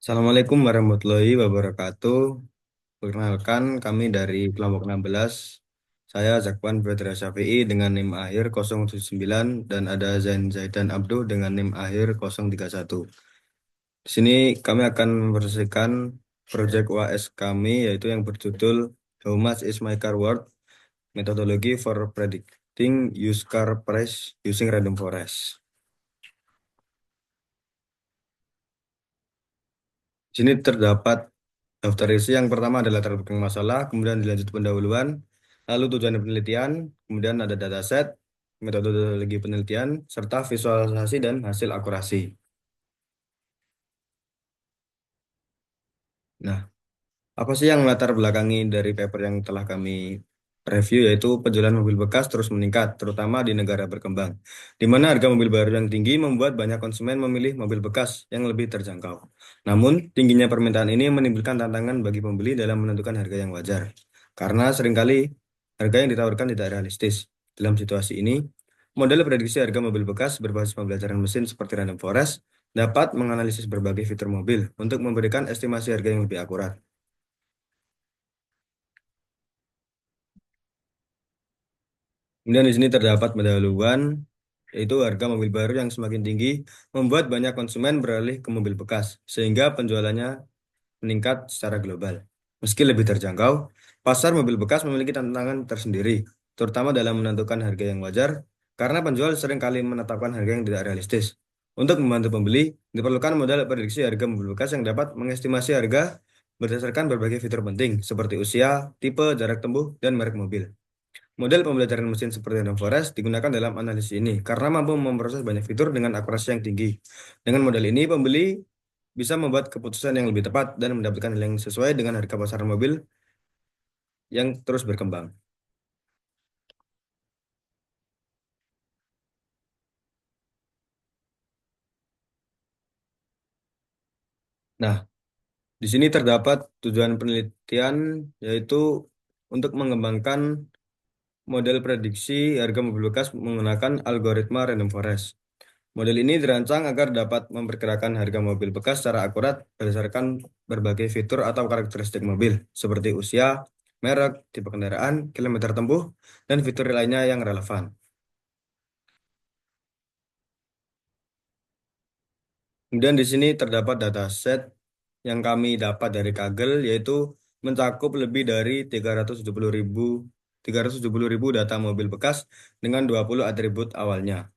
Assalamualaikum warahmatullahi wabarakatuh. Perkenalkan, kami dari kelompok 16. Saya Zakwan Badra Syafi'i dengan NIM akhir 079 dan ada Zain Zaidan Abduh dengan NIM akhir 031. Di sini kami akan mempresentasikan proyek UAS kami yaitu yang berjudul How much is my car worth? Methodology for predicting used car price using random forest. Di sini terdapat daftar isi. Yang pertama adalah latar belakang masalah, kemudian dilanjut pendahuluan, lalu tujuan penelitian, kemudian ada dataset, metodologi penelitian, serta visualisasi dan hasil akurasi. Nah, apa sih yang latar belakangi dari paper yang telah kami review, yaitu penjualan mobil bekas terus meningkat, terutama di negara berkembang, di mana harga mobil baru yang tinggi membuat banyak konsumen memilih mobil bekas yang lebih terjangkau. Namun, tingginya permintaan ini menimbulkan tantangan bagi pembeli dalam menentukan harga yang wajar, karena seringkali harga yang ditawarkan tidak realistis. Dalam situasi ini, model prediksi harga mobil bekas berbasis pembelajaran mesin seperti Random Forest dapat menganalisis berbagai fitur mobil untuk memberikan estimasi harga yang lebih akurat. Kemudian di sini terdapat pendahuluan, yaitu harga mobil baru yang semakin tinggi membuat banyak konsumen beralih ke mobil bekas, sehingga penjualannya meningkat secara global. Meski lebih terjangkau, pasar mobil bekas memiliki tantangan tersendiri, terutama dalam menentukan harga yang wajar, karena penjual seringkali menetapkan harga yang tidak realistis. Untuk membantu pembeli, diperlukan modal prediksi harga mobil bekas yang dapat mengestimasi harga berdasarkan berbagai fitur penting, seperti usia, tipe, jarak tempuh, dan merek mobil. Model pembelajaran mesin seperti Random Forest digunakan dalam analisis ini karena mampu memproses banyak fitur dengan akurasi yang tinggi. Dengan model ini, pembeli bisa membuat keputusan yang lebih tepat dan mendapatkan nilai yang sesuai dengan harga pasar mobil yang terus berkembang. Nah, di sini terdapat tujuan penelitian, yaitu untuk mengembangkan model prediksi harga mobil bekas menggunakan algoritma Random Forest. Model ini dirancang agar dapat memperkirakan harga mobil bekas secara akurat berdasarkan berbagai fitur atau karakteristik mobil, seperti usia, merek, tipe kendaraan, kilometer tempuh, dan fitur lainnya yang relevan. Kemudian di sini terdapat dataset yang kami dapat dari Kaggle, yaitu mencakup lebih dari 370.000 data mobil bekas dengan 20 atribut awalnya.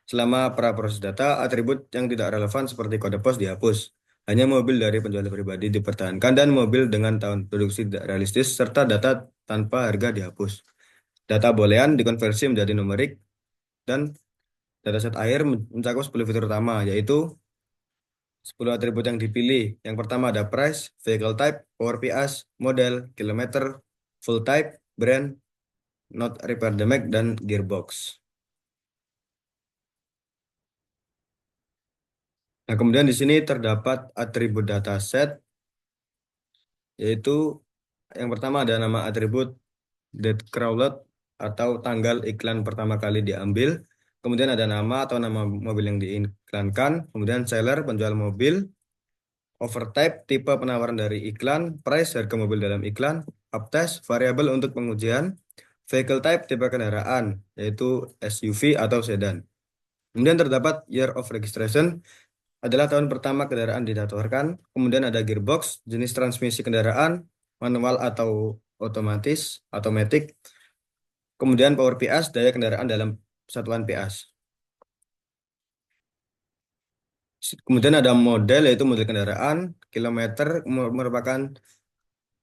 Selama pra-proses data, atribut yang tidak relevan seperti kode pos dihapus. Hanya mobil dari penjual pribadi dipertahankan dan mobil dengan tahun produksi tidak realistis serta data tanpa harga dihapus. Data boolean dikonversi menjadi numerik dan dataset akhir mencakup 10 fitur utama, yaitu 10 atribut yang dipilih. Yang pertama ada price, vehicle type, power PS, model, kilometer, full type, brand, not repair damage, dan gearbox. Nah, kemudian di sini terdapat atribut dataset, yaitu yang pertama ada nama atribut date crawled atau tanggal iklan pertama kali diambil. Kemudian ada nama atau nama mobil yang diiklankan. Kemudian seller, penjual mobil. Overtype, tipe penawaran dari iklan. Price, harga mobil dalam iklan. Uptest, variabel untuk pengujian. Vehicle type, tipe kendaraan, yaitu SUV atau sedan. Kemudian terdapat year of registration, adalah tahun pertama kendaraan didaftarkan. Kemudian ada gearbox, jenis transmisi kendaraan, manual atau otomatis, automatic. Kemudian power PS, daya kendaraan dalam satuan PS. Kemudian ada model, yaitu model kendaraan. Kilometer merupakan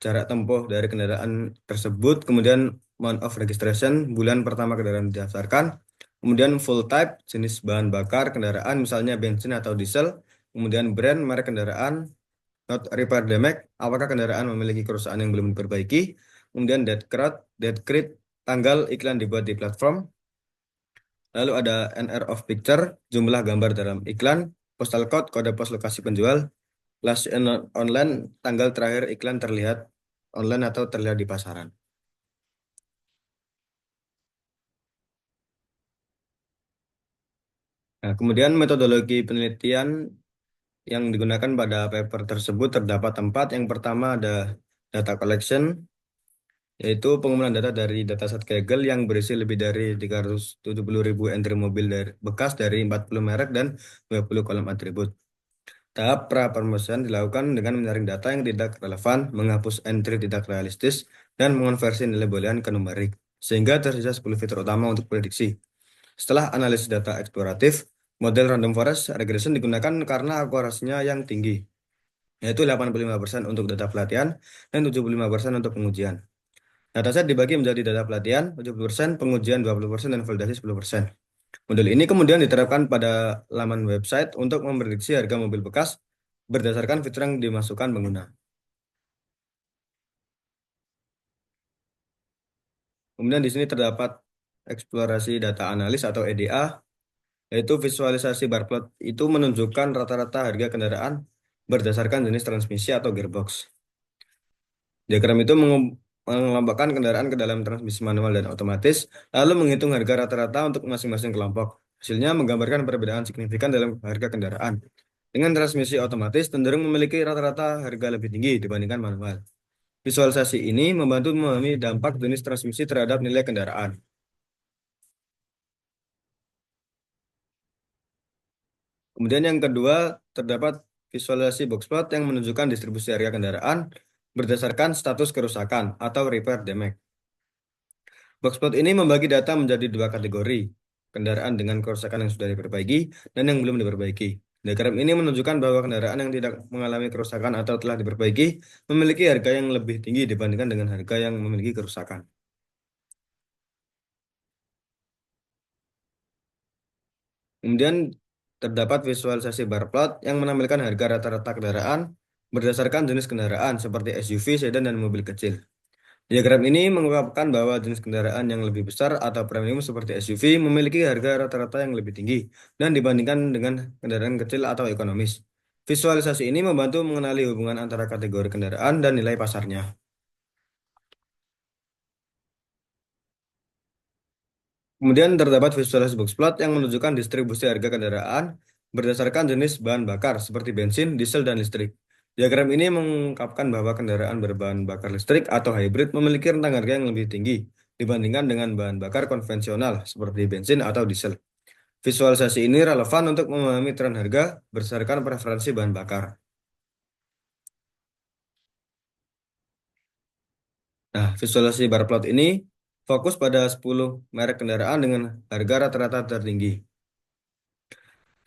jarak tempuh dari kendaraan tersebut. Kemudian month of registration, bulan pertama kendaraan didaftarkan. Kemudian full type, jenis bahan bakar kendaraan, misalnya bensin atau diesel. Kemudian brand, merek kendaraan. Not repair damage, apakah kendaraan memiliki kerusakan yang belum diperbaiki. Kemudian date crate, tanggal iklan dibuat di platform. Lalu ada NR of picture, jumlah gambar dalam iklan. Postal code, kode pos lokasi penjual. Last online, tanggal terakhir iklan terlihat online atau terlihat di pasaran. Nah, kemudian metodologi penelitian yang digunakan pada paper tersebut terdapat empat. Yang pertama ada data collection, yaitu pengumpulan data dari dataset Kaggle yang berisi lebih dari 370.000 entry mobil bekas dari 40 merek dan 20 kolom atribut. Tahap pra-permusian dilakukan dengan menyaring data yang tidak relevan, menghapus entry tidak realistis, dan mengonversi nilai boolean ke numerik, sehingga tersisa 10 fitur utama untuk prediksi. Setelah analisis data eksploratif, model random forest regression digunakan karena akurasinya yang tinggi, yaitu 85% untuk data pelatihan dan 75% untuk pengujian. Dataset dibagi menjadi data pelatihan 70%, pengujian 20%, dan validasi 10%. Model ini kemudian diterapkan pada laman website untuk memprediksi harga mobil bekas berdasarkan fitur yang dimasukkan pengguna. Kemudian di sini terdapat eksplorasi data analis atau EDA, yaitu visualisasi bar plot itu menunjukkan rata-rata harga kendaraan berdasarkan jenis transmisi atau gearbox. Diagram itu mengelompokkan kendaraan ke dalam transmisi manual dan otomatis, lalu menghitung harga rata-rata untuk masing-masing kelompok. Hasilnya menggambarkan perbedaan signifikan dalam harga kendaraan. Dengan transmisi otomatis cenderung memiliki rata-rata harga lebih tinggi dibandingkan manual. Visualisasi ini membantu memahami dampak jenis transmisi terhadap nilai kendaraan. Kemudian yang kedua, terdapat visualisasi box plot yang menunjukkan distribusi harga kendaraan berdasarkan status kerusakan atau repair damage. Boxplot ini membagi data menjadi dua kategori, kendaraan dengan kerusakan yang sudah diperbaiki dan yang belum diperbaiki. Diagram ini menunjukkan bahwa kendaraan yang tidak mengalami kerusakan atau telah diperbaiki memiliki harga yang lebih tinggi dibandingkan dengan harga yang memiliki kerusakan. Kemudian terdapat visualisasi bar plot yang menampilkan harga rata-rata kendaraan berdasarkan jenis kendaraan seperti SUV, sedan, dan mobil kecil. Diagram ini mengungkapkan bahwa jenis kendaraan yang lebih besar atau premium seperti SUV memiliki harga rata-rata yang lebih tinggi dan dibandingkan dengan kendaraan kecil atau ekonomis. Visualisasi ini membantu mengenali hubungan antara kategori kendaraan dan nilai pasarnya. Kemudian terdapat visualisasi box plot yang menunjukkan distribusi harga kendaraan berdasarkan jenis bahan bakar seperti bensin, diesel, dan listrik. Diagram ini mengungkapkan bahwa kendaraan berbahan bakar listrik atau hybrid memiliki rentang harga yang lebih tinggi dibandingkan dengan bahan bakar konvensional seperti bensin atau diesel. Visualisasi ini relevan untuk memahami tren harga berdasarkan preferensi bahan bakar. Nah, visualisasi bar plot ini fokus pada 10 merek kendaraan dengan harga rata-rata tertinggi.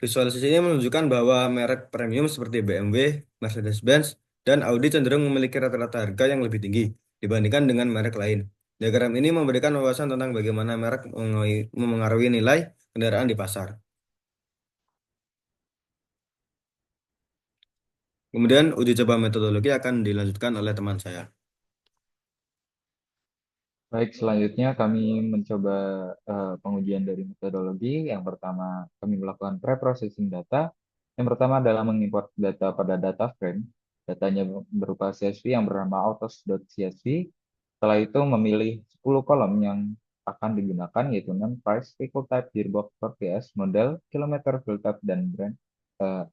Visualisasi ini menunjukkan bahwa merek premium seperti BMW, Mercedes-Benz, dan Audi cenderung memiliki rata-rata harga yang lebih tinggi dibandingkan dengan merek lain. Diagram ini memberikan wawasan tentang bagaimana merek memengaruhi nilai kendaraan di pasar. Kemudian uji coba metodologi akan dilanjutkan oleh teman saya. Baik, selanjutnya kami mencoba pengujian dari metodologi. Yang pertama, kami melakukan pre-processing data. Yang pertama adalah mengimport data pada data frame. Datanya berupa CSV yang bernama autos.csv. Setelah itu memilih 10 kolom yang akan digunakan, yaitu name, price, vehicle type, gearbox, PS, model, kilometer, fuel type, dan brand,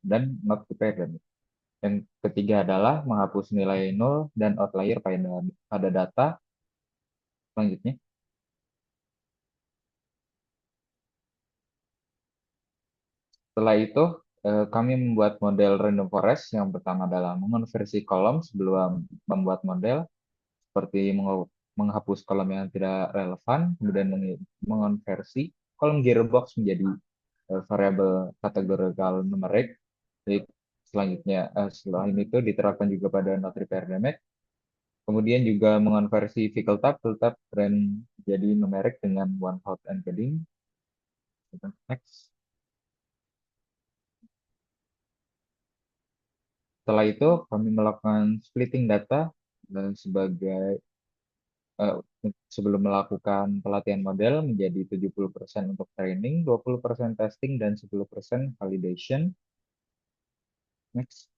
dan not repair. Yang ketiga adalah menghapus nilai nol dan outlier pada data. Selanjutnya, setelah itu, kami membuat model random forest. Yang pertama adalah mengonversi kolom sebelum membuat model, seperti menghapus kolom yang tidak relevan, kemudian mengonversi kolom gearbox menjadi variabel kategorical numerik. Jadi, selanjutnya, selain itu diterapkan juga pada not repair damage. Kemudian juga mengonversi vehicle type, tool type, brand jadi numerik dengan one hot encoding. Next. Setelah itu, kami melakukan splitting data sebagai eh, sebelum melakukan pelatihan model menjadi 70% untuk training, 20% testing, dan 10% validation. Next.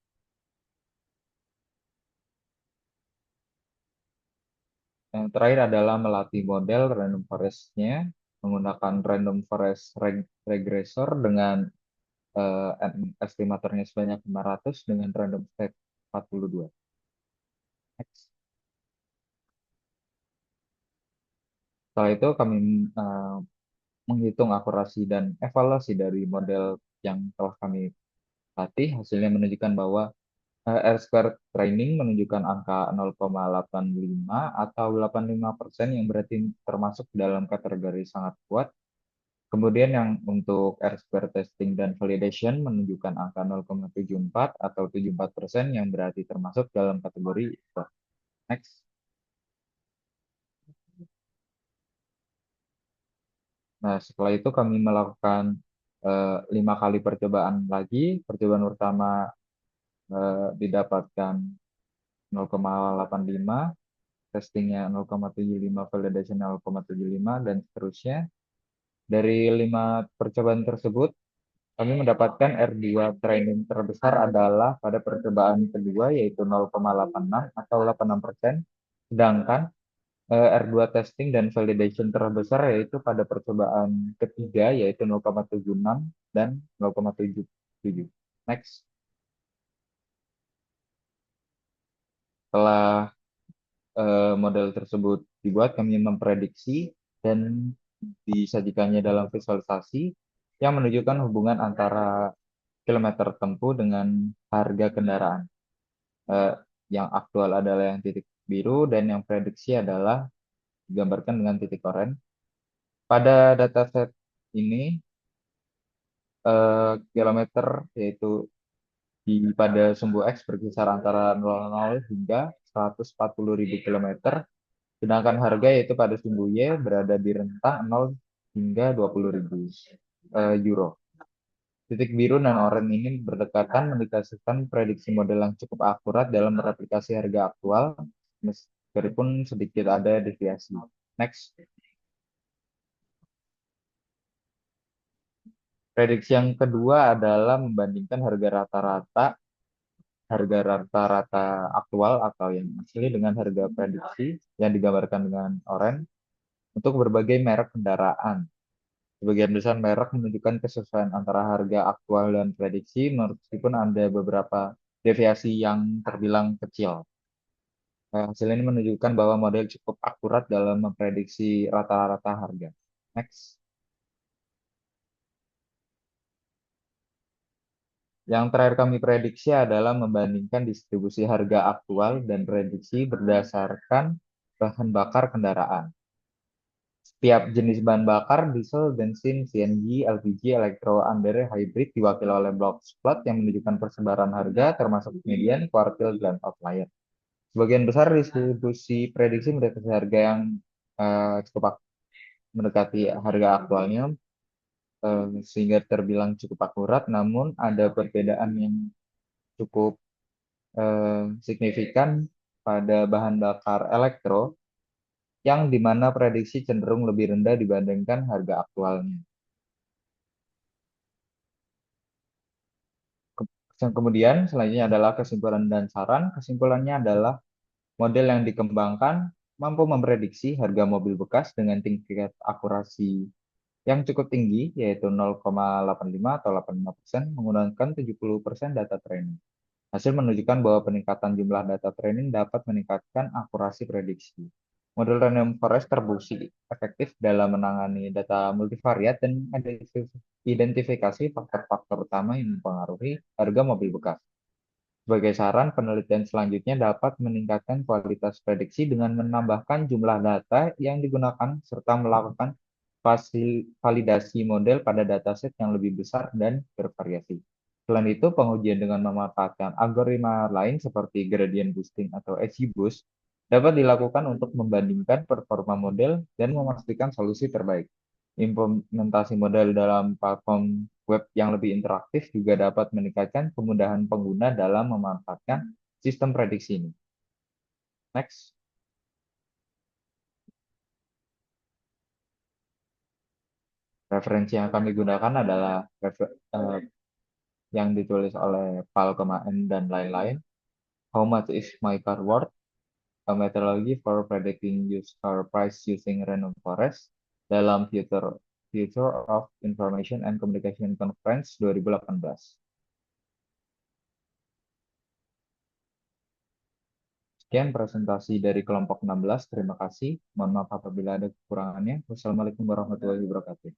Yang terakhir adalah melatih model random forest-nya menggunakan random forest regressor dengan estimatornya sebanyak 500 dengan random state 42. Next. Setelah itu kami eh, menghitung akurasi dan evaluasi dari model yang telah kami latih. Hasilnya menunjukkan bahwa R-square training menunjukkan angka 0,85 atau 85% yang berarti termasuk dalam kategori sangat kuat. Kemudian yang untuk R-square testing dan validation menunjukkan angka 0,74 atau 74% yang berarti termasuk dalam kategori kuat. Next. Nah, setelah itu kami melakukan 5 kali percobaan lagi. Percobaan pertama didapatkan 0,85, testingnya 0,75, validation 0,75, dan seterusnya. Dari 5 percobaan tersebut, kami mendapatkan R2 training terbesar adalah pada percobaan kedua, yaitu 0,86 atau 86%, sedangkan R2 testing dan validation terbesar yaitu pada percobaan ketiga, yaitu 0,76 dan 0,77. Next. Setelah model tersebut dibuat, kami memprediksi dan disajikannya dalam visualisasi yang menunjukkan hubungan antara kilometer tempuh dengan harga kendaraan. Eh, yang aktual adalah yang titik biru dan yang prediksi adalah digambarkan dengan titik oranye. Pada dataset ini, kilometer yaitu pada sumbu X berkisar antara 00 hingga 140.000 kilometer. Sedangkan harga yaitu pada sumbu Y berada di rentang 0 hingga 20.000 euro. Titik biru dan oranye ini berdekatan mendekatkan prediksi model yang cukup akurat dalam mereplikasi harga aktual, meskipun sedikit ada deviasi. Next. Prediksi yang kedua adalah membandingkan harga rata-rata aktual atau yang asli dengan harga prediksi yang digambarkan dengan oranye untuk berbagai merek kendaraan. Sebagian besar merek menunjukkan kesesuaian antara harga aktual dan prediksi, meskipun ada beberapa deviasi yang terbilang kecil. Hasil ini menunjukkan bahwa model cukup akurat dalam memprediksi rata-rata harga. Next. Yang terakhir kami prediksi adalah membandingkan distribusi harga aktual dan prediksi berdasarkan bahan bakar kendaraan. Setiap jenis bahan bakar, diesel, bensin, CNG, LPG, elektro, andere, hybrid diwakili oleh box plot yang menunjukkan persebaran harga termasuk median, kuartil, dan outlier. Sebagian besar distribusi prediksi mendekati harga yang cukup mendekati harga aktualnya, sehingga terbilang cukup akurat, namun ada perbedaan yang cukup signifikan pada bahan bakar elektro yang dimana prediksi cenderung lebih rendah dibandingkan harga aktualnya. Kemudian selanjutnya adalah kesimpulan dan saran. Kesimpulannya adalah model yang dikembangkan mampu memprediksi harga mobil bekas dengan tingkat akurasi yang cukup tinggi, yaitu 0,85 atau 85%, menggunakan 70% data training. Hasil menunjukkan bahwa peningkatan jumlah data training dapat meningkatkan akurasi prediksi. Model random forest terbukti efektif dalam menangani data multivariat dan identifikasi faktor-faktor utama yang mempengaruhi harga mobil bekas. Sebagai saran, penelitian selanjutnya dapat meningkatkan kualitas prediksi dengan menambahkan jumlah data yang digunakan serta melakukan validasi model pada dataset yang lebih besar dan bervariasi. Selain itu, pengujian dengan memanfaatkan algoritma lain seperti gradient boosting atau XGBoost dapat dilakukan untuk membandingkan performa model dan memastikan solusi terbaik. Implementasi model dalam platform web yang lebih interaktif juga dapat meningkatkan kemudahan pengguna dalam memanfaatkan sistem prediksi ini. Next. Referensi yang kami gunakan adalah yang ditulis oleh Pal, N, dan lain-lain. How much is my car worth? A methodology for predicting used car price using random forest dalam Future Future of Information and Communication Conference 2018. Sekian presentasi dari kelompok 16. Terima kasih. Mohon maaf apabila ada kekurangannya. Wassalamualaikum warahmatullahi wabarakatuh.